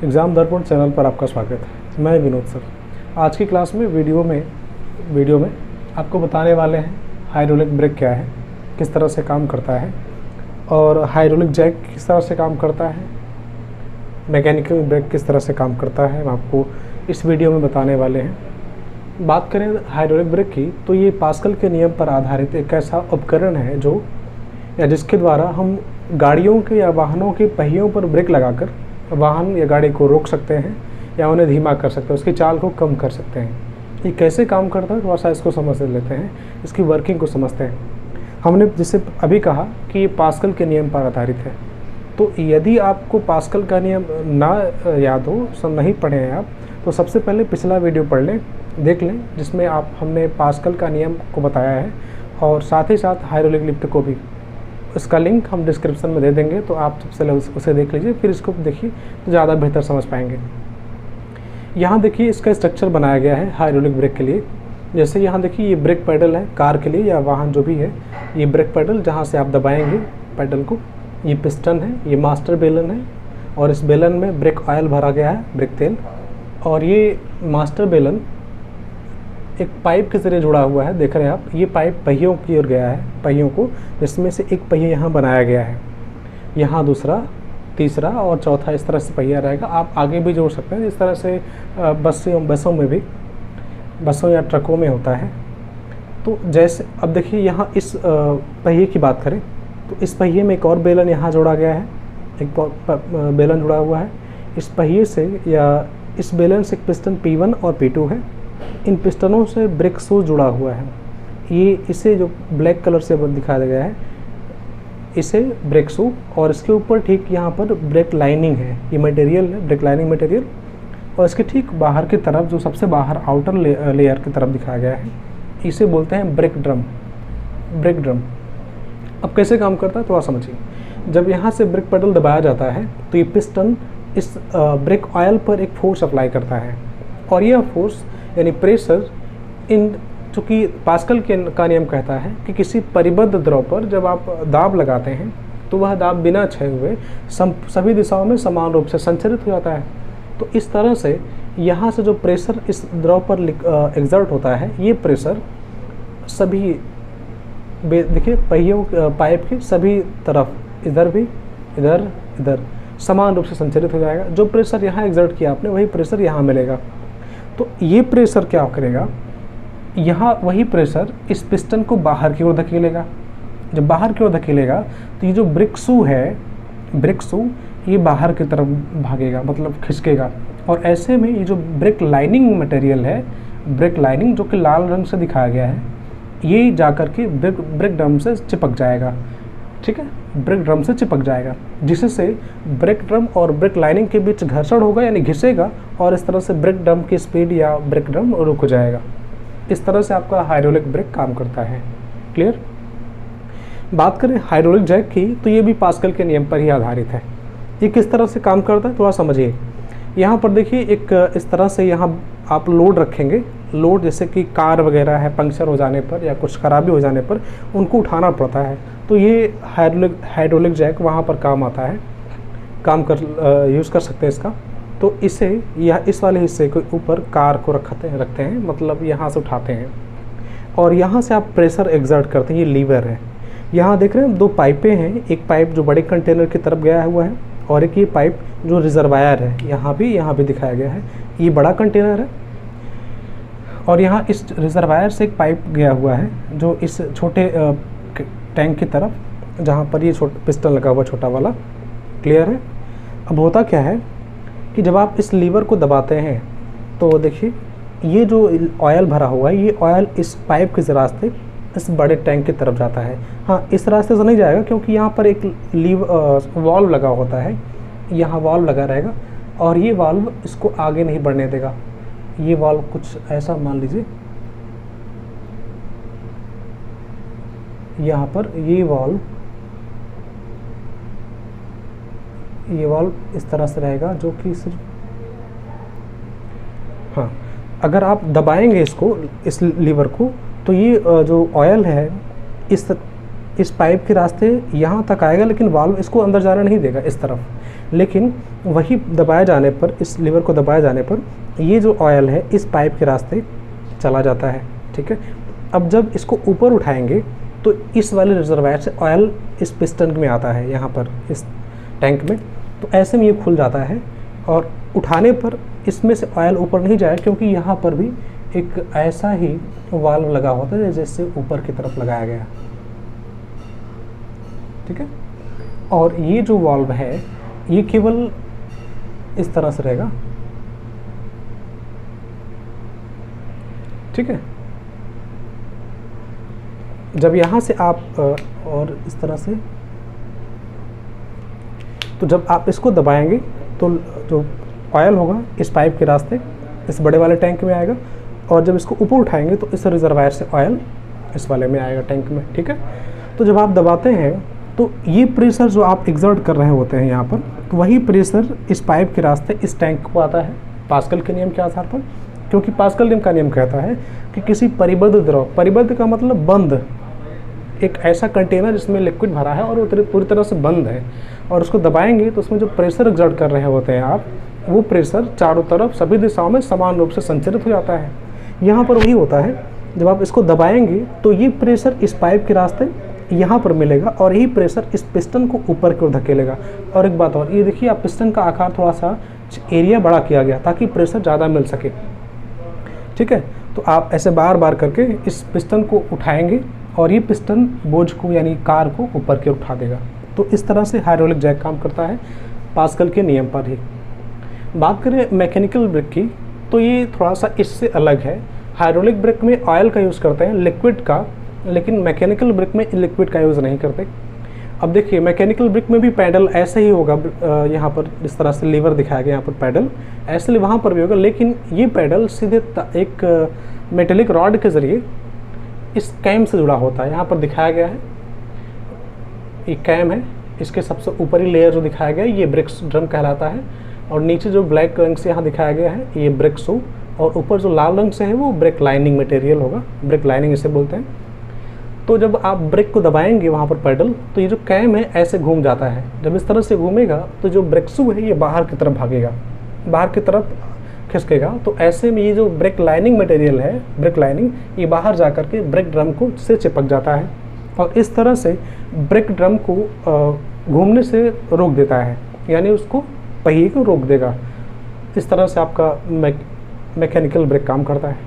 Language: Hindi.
एग्ज़ाम दर्पण चैनल पर आपका स्वागत है। मैं विनोद सर। आज की क्लास में वीडियो में आपको बताने वाले हैं हाइड्रोलिक ब्रेक क्या है, किस तरह से काम करता है, और हाइड्रोलिक जैक किस तरह से काम करता है, मैकेनिकल ब्रेक किस तरह से काम करता है, हम आपको इस वीडियो में बताने वाले हैं। बात करें हाइड्रोलिक ब्रेक की, तो ये पास्कल के नियम पर आधारित एक ऐसा उपकरण है जो या जिसके द्वारा हम गाड़ियों के या वाहनों के पहियों पर ब्रेक लगाकर वाहन या गाड़ी को रोक सकते हैं या उन्हें धीमा कर सकते हैं, उसकी चाल को कम कर सकते हैं। ये कैसे काम करता है थोड़ा सा इसको समझ लेते हैं, इसकी वर्किंग को समझते हैं। हमने जिससे अभी कहा कि ये पास्कल के नियम पर आधारित है, तो यदि आपको पास्कल का नियम ना याद हो, सब नहीं पढ़े हैं आप, तो सबसे पहले पिछला वीडियो पढ़ लें, देख लें, जिसमें हमने पास्कल का नियम को बताया है और साथ ही साथ हाइड्रोलिक लिफ्ट को भी। इसका लिंक हम डिस्क्रिप्शन में दे देंगे, तो आप सबसे पहले उसे देख लीजिए, फिर इसको देखिए तो ज़्यादा बेहतर समझ पाएंगे। यहाँ देखिए इसका स्ट्रक्चर बनाया गया है हाइड्रोलिक ब्रेक के लिए। जैसे यहाँ देखिए ये ब्रेक पैडल है कार के लिए या वाहन जो भी है, ये ब्रेक पैडल जहाँ से आप दबाएंगे पैडल को, ये पिस्टन है, ये मास्टर बेलन है और इस बेलन में ब्रेक ऑयल भरा गया है, ब्रेक तेल। और ये मास्टर बेलन एक पाइप के ज़रिए जुड़ा हुआ है, देख रहे हैं आप, ये पाइप पहियों की ओर गया है, पहियों को, जिसमें से एक पहिया यहाँ बनाया गया है, यहाँ दूसरा, तीसरा और चौथा, इस तरह से पहिया रहेगा। आप आगे भी जोड़ सकते हैं, इस तरह से बसों में भी, बसों या ट्रकों में होता है। तो जैसे अब देखिए यहाँ इस पहिए की बात करें तो इस पहिए में एक और बेलन यहाँ जोड़ा गया है, एक बेलन जुड़ा हुआ है। इस पहिए से या इस बेलन से एक पिस्टन P1 और P2 है। इन पिस्टनों से ब्रेक शू जुड़ा हुआ है, ये इसे जो ब्लैक कलर से दिखाया गया है, इसे ब्रेक शू, और इसके ऊपर ठीक यहाँ पर ब्रेक लाइनिंग है, ये मटेरियल है ब्रेक लाइनिंग मटेरियल, और इसके ठीक बाहर की तरफ जो सबसे बाहर आउटर लेयर की तरफ दिखाया गया है, इसे बोलते हैं ब्रेक ड्रम। ब्रेक ड्रम अब कैसे काम करता है थोड़ा समझिए। जब यहाँ से ब्रेक पेडल दबाया जाता है तो ये पिस्टन इस ब्रेक ऑयल पर एक फोर्स अप्लाई करता है, और यह फोर्स यानी प्रेशर चूँकि पास्कल का नियम कहता है कि किसी परिबद्ध द्रव पर जब आप दाब लगाते हैं तो वह दाब बिना क्षय हुए सभी दिशाओं में समान रूप से संचरित हो जाता है। तो इस तरह से यहाँ से जो प्रेशर इस द्रव पर एग्जर्ट होता है, ये प्रेशर सभी देखिए पहियों पाइप के सभी तरफ, इधर भी, इधर समान रूप से संचरित हो जाएगा। जो प्रेशर यहाँ एग्जर्ट किया आपने, वही प्रेशर यहाँ मिलेगा। तो ये प्रेशर क्या करेगा, यहाँ वही प्रेशर इस पिस्टन को बाहर की ओर धकेलेगा। जब बाहर की ओर धकेलेगा तो ये जो ब्रेक शू है, ब्रेक शू ये बाहर की तरफ भागेगा, मतलब खिसकेगा, और ऐसे में ये जो ब्रेक लाइनिंग मटेरियल है, ब्रेक लाइनिंग जो कि लाल रंग से दिखाया गया है, ये जाकर के ब्रेक ड्रम से चिपक जाएगा। ठीक है, ब्रेक ड्रम से चिपक जाएगा, जिससे ब्रेक ड्रम और ब्रेक लाइनिंग के बीच घर्षण होगा, यानी घिसेगा, और इस तरह से ब्रेक ड्रम की स्पीड या ब्रेक ड्रम रुक जाएगा। इस तरह से आपका हाइड्रोलिक ब्रेक काम करता है। क्लियर। बात करें हाइड्रोलिक जैक की, तो ये भी पास्कल के नियम पर ही आधारित है। ये किस तरह से काम करता है थोड़ा समझिए। यहाँ पर देखिए एक इस तरह से यहाँ आप लोड रखेंगे, लोड जैसे कि कार वगैरह है, पंक्चर हो जाने पर या कुछ खराबी हो जाने पर उनको उठाना पड़ता है, तो ये हाइड्रोलिक जैक वहाँ पर काम आता है, यूज़ कर सकते हैं इसका। तो इसे या इस वाले हिस्से के ऊपर कार को रखते हैं, मतलब यहाँ से उठाते हैं और यहाँ से आप प्रेशर एग्जर्ट करते हैं। ये लीवर है, यहाँ देख रहे हैं दो पाइपें हैं, एक पाइप जो बड़े कंटेनर की तरफ गया हुआ है और एक ये पाइप जो रिजर्वायर है, यहाँ भी दिखाया गया है, ये बड़ा कंटेनर है, और यहाँ इस रिजर्वायर से एक पाइप गया हुआ है जो इस छोटे टैंक की तरफ, जहाँ पर ये पिस्टन लगा हुआ छोटा वाला। क्लियर है। अब होता क्या है कि जब आप इस लीवर को दबाते हैं तो देखिए ये जो ऑयल भरा हुआ है, ये ऑयल इस पाइप के रास्ते इस बड़े टैंक की तरफ जाता है। हाँ, इस रास्ते से नहीं जाएगा क्योंकि यहाँ पर एक वाल्व लगा होता है, यहाँ वाल्व लगा रहेगा, और ये वाल्व इसको आगे नहीं बढ़ने देगा। ये वाल्व कुछ ऐसा मान लीजिए, यहाँ पर ये वाल्व इस तरह से रहेगा, जो कि सिर्फ, हाँ, अगर आप दबाएंगे इस लीवर को तो ये जो ऑयल है इस पाइप के रास्ते यहाँ तक आएगा, लेकिन वाल्व इसको अंदर जाने नहीं देगा इस तरफ। लेकिन वही दबाए जाने पर, इस लीवर को दबाए जाने पर ये जो ऑयल है इस पाइप के रास्ते चला जाता है, ठीक है। अब जब इसको ऊपर उठाएंगे तो इस वाले रिजर्वायर से ऑयल इस पिस्टन में आता है, यहाँ पर इस टैंक में, तो ऐसे में ये खुल जाता है और उठाने पर इसमें से ऑयल ऊपर नहीं जाए, क्योंकि यहाँ पर भी एक ऐसा ही वाल्व लगा होता है जैसे ऊपर की तरफ लगाया गया, ठीक है। और ये जो वाल्व है ये केवल इस तरह से रहेगा, ठीक है। जब यहाँ से आप और इस तरह से, तो जब आप इसको दबाएंगे तो जो ऑयल होगा इस पाइप के रास्ते इस बड़े वाले टैंक में आएगा, और जब इसको ऊपर उठाएंगे तो इस रिजर्वायर से ऑयल इस वाले में आएगा, टैंक में, ठीक है। तो जब आप दबाते हैं तो ये प्रेशर जो आप एग्जर्ट कर रहे होते हैं यहाँ पर, तो वही प्रेशर इस पाइप के रास्ते इस टैंक को आता है पास्कल के नियम के आधार पर, क्योंकि पास्कल नियम का नियम कहता है कि किसी परिबद्ध द्रव, परिबद्ध का मतलब बंद, एक ऐसा कंटेनर जिसमें लिक्विड भरा है और वो पूरी तरह से बंद है, और उसको दबाएंगे तो उसमें जो प्रेशर एग्जर्ट कर रहे होते हैं आप, वो प्रेशर चारों तरफ सभी दिशाओं में समान रूप से संचरित हो जाता है। यहाँ पर वही होता है, जब आप इसको दबाएंगे तो ये प्रेशर इस पाइप के रास्ते यहाँ पर मिलेगा और यही प्रेशर इस पिस्टन को ऊपर की ओर धकेलेगा। और एक बात और, ये देखिए आप पिस्टन का आकार थोड़ा सा एरिया बड़ा किया गया ताकि प्रेशर ज़्यादा मिल सके, ठीक है। तो आप ऐसे बार बार करके इस पिस्टन को उठाएंगे और ये पिस्टन बोझ को यानी कार को ऊपर की ओर उठा देगा। तो इस तरह से हाइड्रोलिक जैक काम करता है पास्कल के नियम पर ही। बात करें मैकेनिकल ब्रेक की, तो ये थोड़ा सा इससे अलग है। हाइड्रोलिक ब्रेक में ऑयल का यूज़ करते हैं, लिक्विड का, लेकिन मैकेनिकल ब्रेक में लिक्विड का यूज़ नहीं करते। अब देखिए मैकेनिकल ब्रेक में भी पैडल ऐसे ही होगा, यहाँ पर जिस तरह से लीवर दिखाया गया यहाँ पर पैडल ऐसे वहाँ पर भी होगा, लेकिन ये पैडल सीधे एक मेटेलिक रॉड के ज़रिए इस कैम से जुड़ा होता है। यहाँ पर दिखाया गया है, ये कैम है, इसके सबसे ऊपरी लेयर जो दिखाया गया है ये ब्रेक ड्रम कहलाता है, और नीचे जो ब्लैक रंग से यहाँ दिखाया गया है ये ब्रेक शू, और ऊपर जो लाल रंग से है वो ब्रेक लाइनिंग मटेरियल होगा, ब्रेक लाइनिंग इसे बोलते हैं। तो जब आप ब्रेक को दबाएंगे वहाँ पर पैडल, तो ये जो कैम है ऐसे घूम जाता है। जब इस तरह से घूमेगा तो जो ब्रेक शू है ये बाहर की तरफ भागेगा, बाहर की तरफ खिसकेगा। तो ऐसे में ये जो ब्रेक लाइनिंग मटेरियल है, ब्रेक लाइनिंग, ये बाहर जा कर के ब्रेक ड्रम को से चिपक जाता है और इस तरह से ब्रेक ड्रम को घूमने से रोक देता है, यानी उसको पहिए को रोक देगा। इस तरह से आपका मैकेनिकल ब्रेक काम करता है।